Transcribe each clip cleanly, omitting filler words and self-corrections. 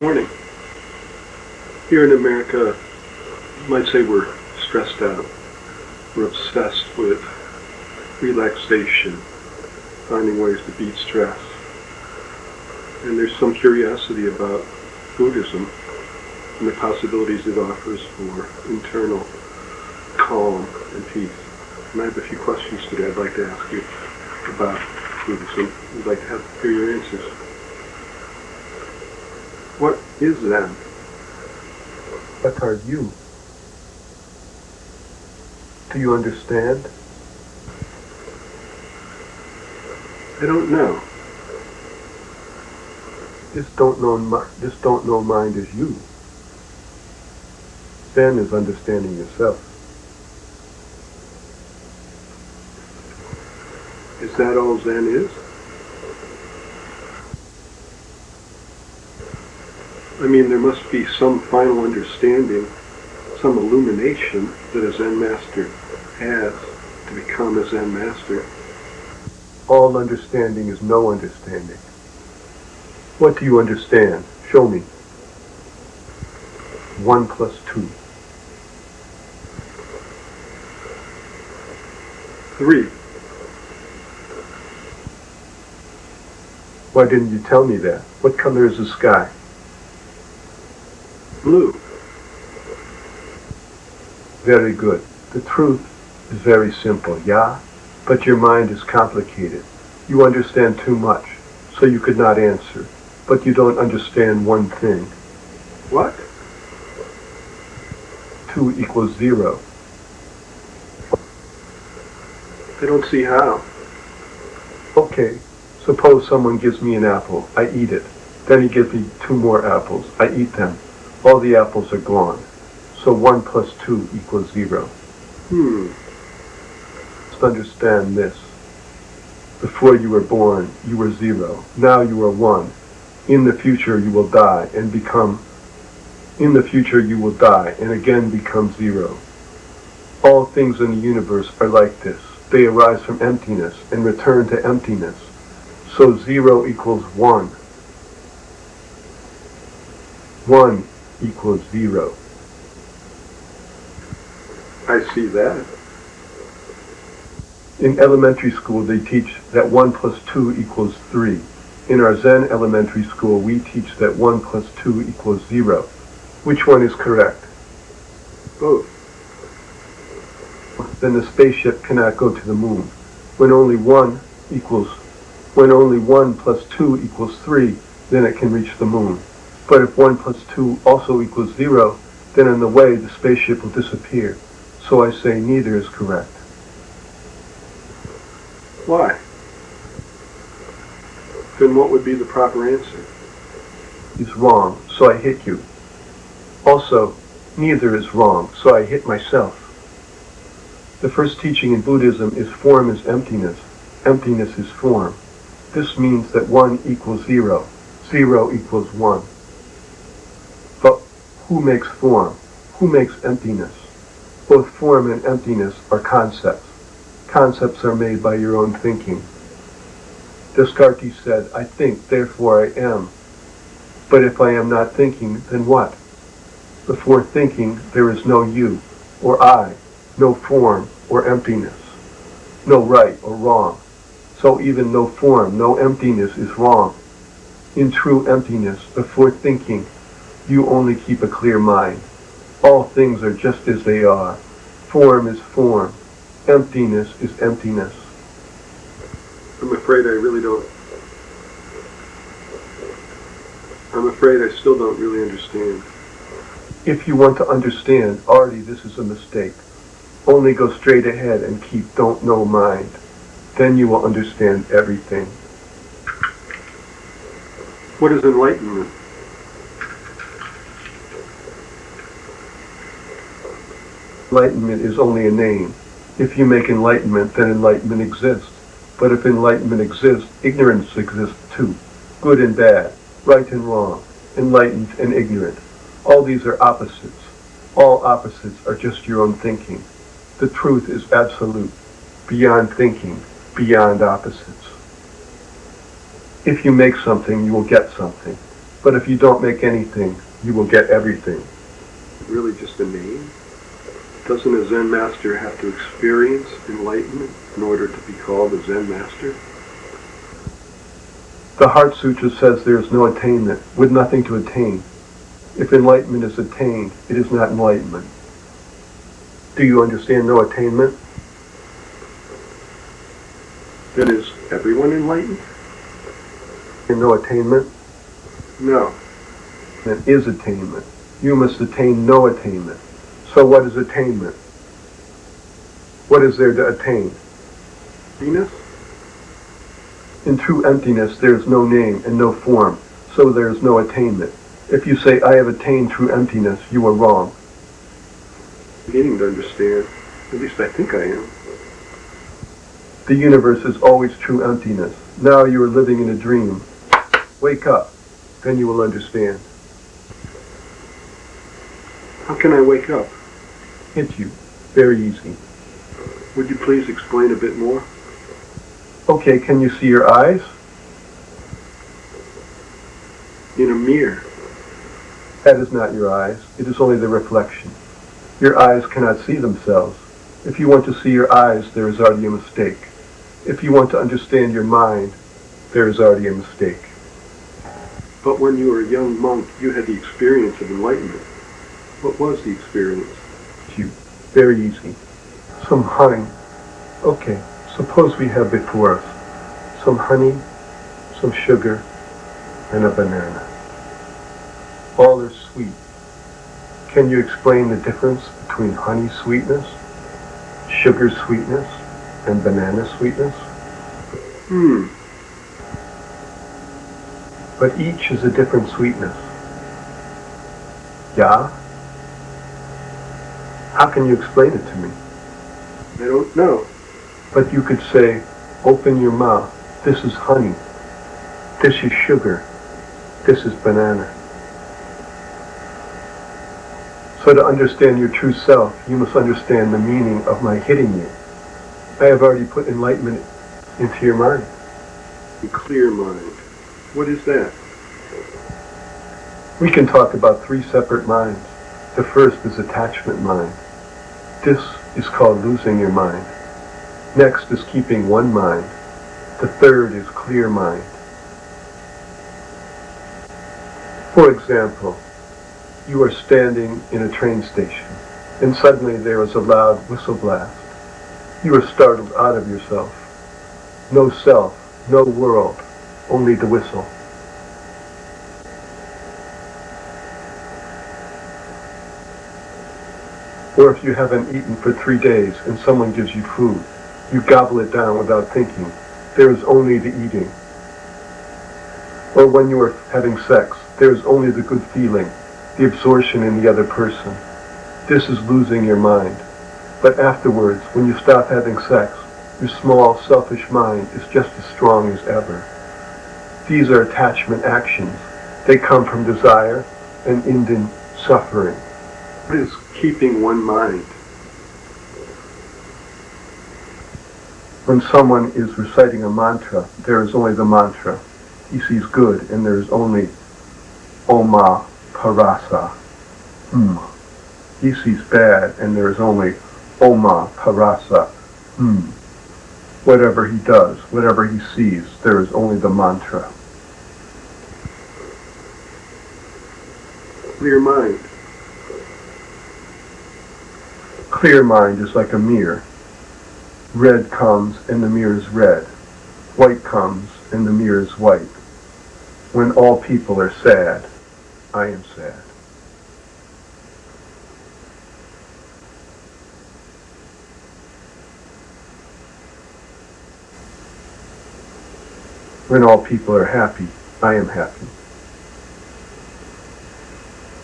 Morning. Here in America, you might say we're stressed out. We're obsessed with relaxation, finding ways to beat stress. And there's some curiosity about Buddhism and the possibilities it offers for internal calm and peace. And I have a few questions today I'd like to ask you about Buddhism. I'd like to hear your answers. What is Zen? What are you? Do you understand? I don't know. This don't know mind is you. Zen is understanding yourself. Is that all Zen is? I mean, there must be some final understanding, some illumination that a Zen Master has to become a Zen Master. All understanding is no understanding. What do you understand? Show me. 1 plus 2. 3. Why didn't you tell me that? What color is the sky? Blue. Very good. The truth is very simple, yeah? But your mind is complicated. You understand too much, so you could not answer. But you don't understand one thing. What? 2 equals 0. I don't see how. Okay, suppose someone gives me an apple. I eat it. Then he gives me 2 more apples. I eat them. All the apples are gone. So 1 plus 2 equals 0. Let's understand this. Before you were born, you were 0. Now you are 1. In the future you will die and become... In the future you will die and again become 0. All things in the universe are like this. They arise from emptiness and return to emptiness. So 0 equals 1. 1 equals 0. I see that. In elementary school they teach that 1 plus 2 equals 3. In our Zen elementary school we teach that 1 plus 2 equals 0. Which one is correct? Both. Then the spaceship cannot go to the moon. When only 1 plus 2 equals 3, then it can reach the moon. But if 1 plus 2 also equals 0, then in the way the spaceship will disappear. So I say neither is correct. Why? Then what would be the proper answer? Is wrong, so I hit you. Also, neither is wrong, so I hit myself. The first teaching in Buddhism is form is emptiness. Emptiness is form. This means that 1 equals 0. 0 equals 1. But who makes form? Who makes emptiness? Both form and emptiness are concepts. Concepts are made by your own thinking. Descartes said, I think, therefore I am. But if I am not thinking, then what? Before thinking, there is no you, or I, no form or emptiness, no right or wrong. So even no form, no emptiness is wrong. In true emptiness, before thinking, you only keep a clear mind. All things are just as they are. Form is form. Emptiness is emptiness. I'm afraid I still don't really understand. If you want to understand, already this is a mistake. Only go straight ahead and keep don't know mind. Then you will understand everything. What is enlightenment? Enlightenment is only a name. If you make enlightenment, then enlightenment exists. But if enlightenment exists, ignorance exists too. Good and bad, right and wrong, enlightened and ignorant. All these are opposites. All opposites are just your own thinking. The truth is absolute, beyond thinking, beyond opposites. If you make something, you will get something. But if you don't make anything, you will get everything. Really just a name? Doesn't a Zen Master have to experience enlightenment in order to be called a Zen Master? The Heart Sutra says there is no attainment, with nothing to attain. If enlightenment is attained, it is not enlightenment. Do you understand no attainment? Then is everyone enlightened? And no attainment? No. Then is attainment. You must attain no attainment. So what is attainment? What is there to attain? Emptiness? In true emptiness there is no name and no form, so there is no attainment. If you say, I have attained true emptiness, you are wrong. I'm beginning to understand. At least I think I am. The universe is always true emptiness. Now you are living in a dream. Wake up, then you will understand. How can I wake up? Hit you. Very easy. Would you please explain a bit more? Okay, can you see your eyes? In a mirror. That is not your eyes. It is only the reflection. Your eyes cannot see themselves. If you want to see your eyes, there is already a mistake. If you want to understand your mind, there is already a mistake. But when you were a young monk, you had the experience of enlightenment. What was the experience? Very easy. Some honey. Okay, suppose we have before us some honey, some sugar, and a banana. All are sweet. Can you explain the difference between honey sweetness, sugar sweetness, and banana sweetness? But each is a different sweetness. Yeah? How can you explain it to me? I don't know. But you could say, open your mouth. This is honey. This is sugar. This is banana. So to understand your true self, you must understand the meaning of my hitting you. I have already put enlightenment into your mind. A clear mind. What is that? We can talk about three separate minds. The first is attachment mind. This is called losing your mind. Next is keeping one mind. The third is clear mind. For example, you are standing in a train station, and suddenly there is a loud whistle blast. You are startled out of yourself. No self, no world, only the whistle. Or if you haven't eaten for 3 days and someone gives you food, you gobble it down without thinking. There is only the eating. Or when you are having sex, there is only the good feeling, the absorption in the other person. This is losing your mind. But afterwards, when you stop having sex, your small, selfish mind is just as strong as ever. These are attachment actions. They come from desire and end in suffering. What is keeping one mind? When someone is reciting a mantra, there is only the mantra. He sees good, and there is only Oma Parasa. He sees bad, and there is only Oma Parasa. Whatever he does, whatever he sees, there is only the mantra. Clear mind. Clear mind is like a mirror. Red comes and the mirror is red. White comes and the mirror is white. When all people are sad, I am sad. When all people are happy, I am happy.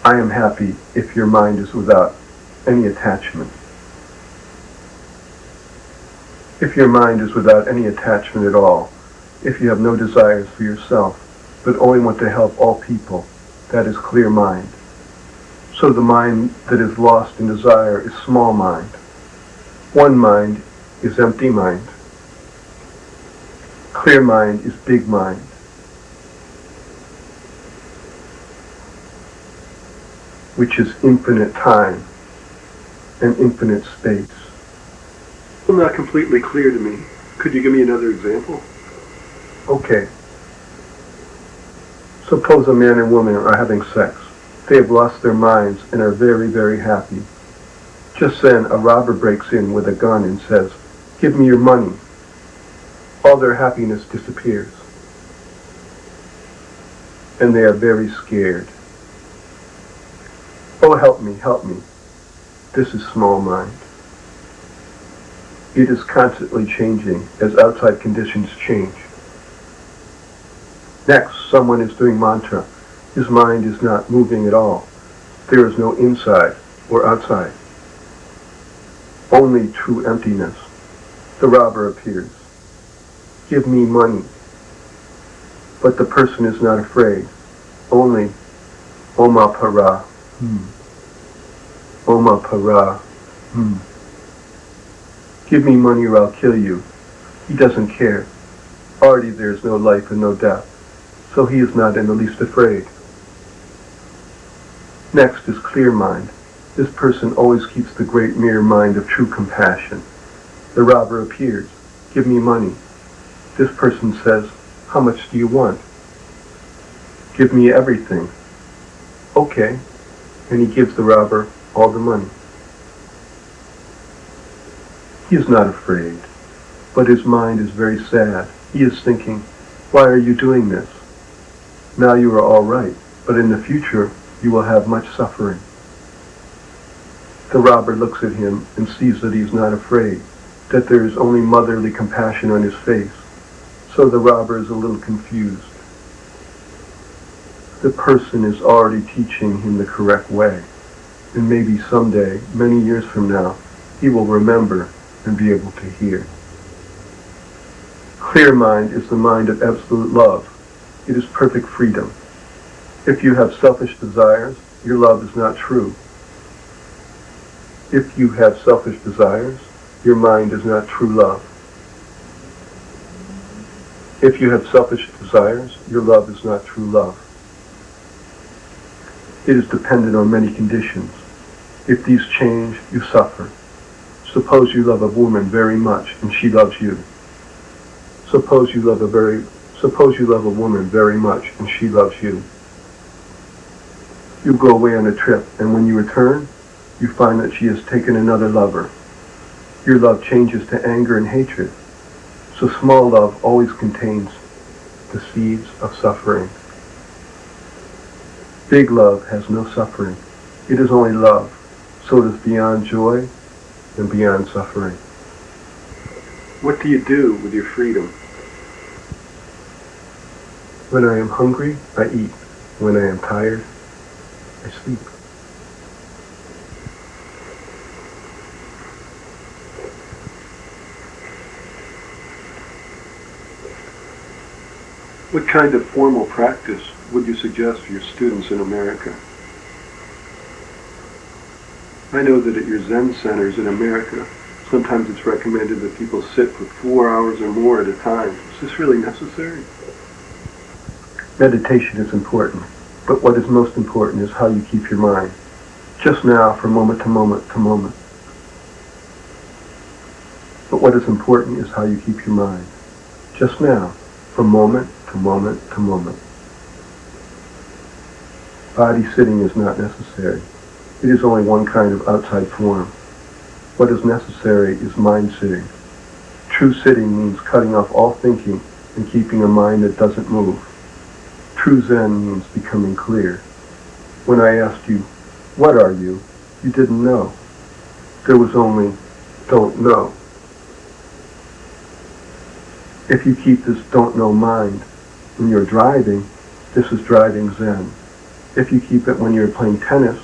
I am happy if your mind is without any attachment. If your mind is without any attachment at all, if you have no desires for yourself, but only want to help all people, that is clear mind. So the mind that is lost in desire is small mind. One mind is empty mind. Clear mind is big mind. which is infinite time and infinite space. Still not completely clear to me. Could you give me another example? Okay. Suppose a man and woman are having sex. They have lost their minds and are very, very happy. Just then, a robber breaks in with a gun and says, "Give me your money." All their happiness disappears. And they are very scared. "Oh, help me, help me." This is small mind. It is constantly changing as outside conditions change. Next, someone is doing mantra. His mind is not moving at all. There is no inside or outside. Only true emptiness. The robber appears. "Give me money." But the person is not afraid. Only Oma Para. Oma Para. "Give me money or I'll kill you." He doesn't care. Already there is no life and no death, so he is not in the least afraid. Next is clear mind. This person always keeps the great mirror mind of true compassion. The robber appears. "Give me money." This person says, "How much do you want?" "Give me everything." "Okay." And he gives the robber all the money. He is not afraid, but his mind is very sad. He is thinking, "Why are you doing this? Now you are all right, but in the future you will have much suffering." The robber looks at him and sees that he is not afraid, that there is only motherly compassion on his face. So the robber is a little confused. The person is already teaching him the correct way, and maybe someday, many years from now, he will remember and be able to hear. Clear mind is the mind of absolute love. It is perfect freedom. If you have selfish desires, your love is not true. If you have selfish desires, your mind is not true love. If you have selfish desires, your love is not true love. It is dependent on many conditions. If these change, you suffer. Suppose you love a woman very much and she loves you. Suppose you love a woman very much and she loves you. You go away on a trip, and when you return, you find that she has taken another lover. Your love changes to anger and hatred. So small love always contains the seeds of suffering. Big love has no suffering. It is only love. So it is beyond joy and beyond suffering. What do you do with your freedom? When I am hungry, I eat. When I am tired, I sleep. What kind of formal practice would you suggest for your students in America? I know that at your Zen centers in America, sometimes it's recommended that people sit for 4 hours or more at a time. Is this really necessary? Meditation is important, but what is most important is how you keep your mind. Just now, from moment to moment to moment. But what is important is how you keep your mind. Just now, from moment to moment to moment. Body sitting is not necessary. It is only one kind of outside form. What is necessary is mind sitting. True sitting means cutting off all thinking and keeping a mind that doesn't move. True Zen means becoming clear. When I asked you, "What are you?" you didn't know. There was only, "Don't know." If you keep this don't know mind when you're driving, this is driving Zen. If you keep it when you're playing tennis,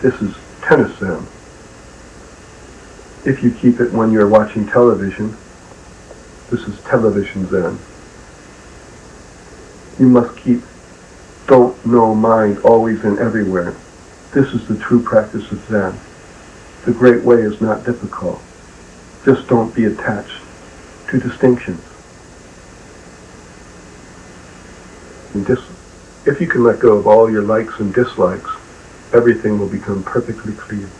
this is tennis Zen. If you keep it when you're watching television, this is television Zen. You must keep don't know mind always and everywhere. This is the true practice of Zen. The great way is not difficult. Just don't be attached to distinctions. If you can let go of all your likes and dislikes, everything will become perfectly clear.